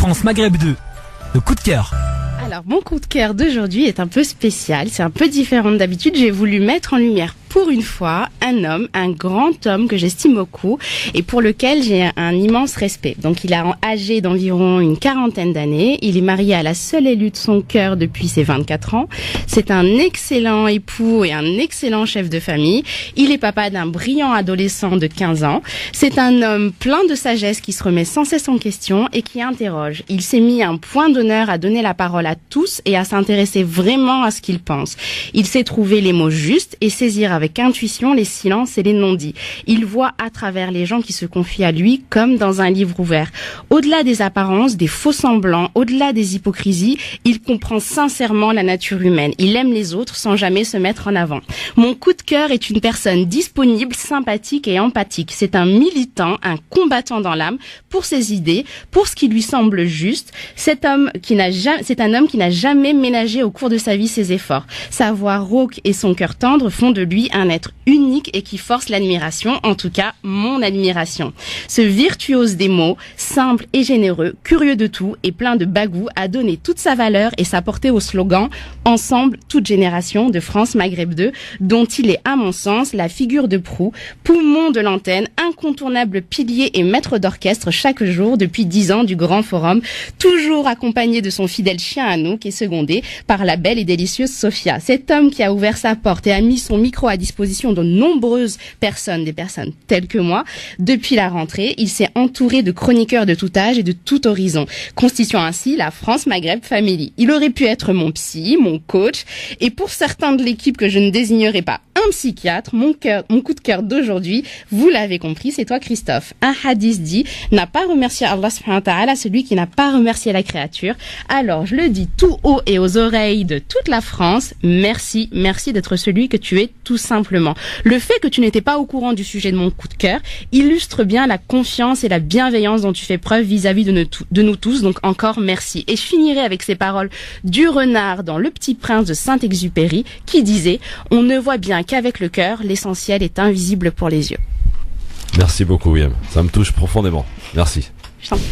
France Maghreb 2. Le coup de cœur. Alors, mon coup de cœur d'aujourd'hui est un peu spécial, c'est un peu différent d'habitude. J'ai voulu mettre en lumière pour une fois un homme, un grand homme que j'estime beaucoup et pour lequel j'ai un immense respect. Donc, il est âgé d'environ une quarantaine d'années. Il est marié à la seule élue de son cœur depuis ses 24 ans. C'est un excellent époux et un excellent chef de famille. Il est papa d'un brillant adolescent de 15 ans. C'est un homme plein de sagesse qui se remet sans cesse en question et qui interroge. Il s'est mis un point d'honneur à donner la parole à tous et à s'intéresser vraiment à ce qu'ils pensent. Il sait trouver les mots justes et saisir avec intuition les silences et les non-dits. Il voit à travers les gens qui se confient à lui comme dans un livre ouvert. Au-delà des apparences, des faux semblants, au-delà des hypocrisies, il comprend sincèrement la nature humaine. Il aime les autres sans jamais se mettre en avant. Mon coup de cœur est une personne disponible, sympathique et empathique. C'est un militant, un combattant dans l'âme pour ses idées, pour ce qui lui semble juste. C'est un homme qui n'a jamais ménagé au cours de sa vie ses efforts. Sa voix rauque et son cœur tendre font de lui un être unique et qui force l'admiration, en tout cas mon admiration. Ce virtuose des mots, simple et généreux, curieux de tout et plein de bagou, a donné toute sa valeur et sa portée au slogan « Ensemble, toute génération » de France Maghreb 2, dont il est à mon sens la figure de proue, poumon de l'antenne, incontournable pilier et maître d'orchestre chaque jour depuis 10 ans du Grand Forum, toujours accompagné de son fidèle chien Anouk et secondé par la belle et délicieuse Sophia. Cet homme qui a ouvert sa porte et a mis son micro à disposition de nombreuses personnes, des personnes telles que moi. Depuis la rentrée, il s'est entouré de chroniqueurs de tout âge et de tout horizon, constituant ainsi la France Maghreb Family. Il aurait pu être mon psy, mon coach, et pour certains de l'équipe que je ne désignerai pas, un psychiatre. Mon coup de cœur d'aujourd'hui, vous l'avez compris, c'est toi Christophe. Un hadith dit, n'a pas remercié Allah subhanahu wa ta'ala celui qui n'a pas remercié la créature. Alors, je le dis tout haut et aux oreilles de toute la France, merci, merci d'être celui que tu es tout simplement. Le fait que tu n'étais pas au courant du sujet de mon coup de cœur illustre bien la confiance et la bienveillance dont tu fais preuve vis-à-vis de nous tous, donc encore merci. Et je finirai avec ces paroles du renard dans Le Petit Prince de Saint-Exupéry qui disait, on ne voit bien qu'avec le cœur, l'essentiel est invisible pour les yeux. Merci beaucoup William, ça me touche profondément. Merci. Je t'en prie.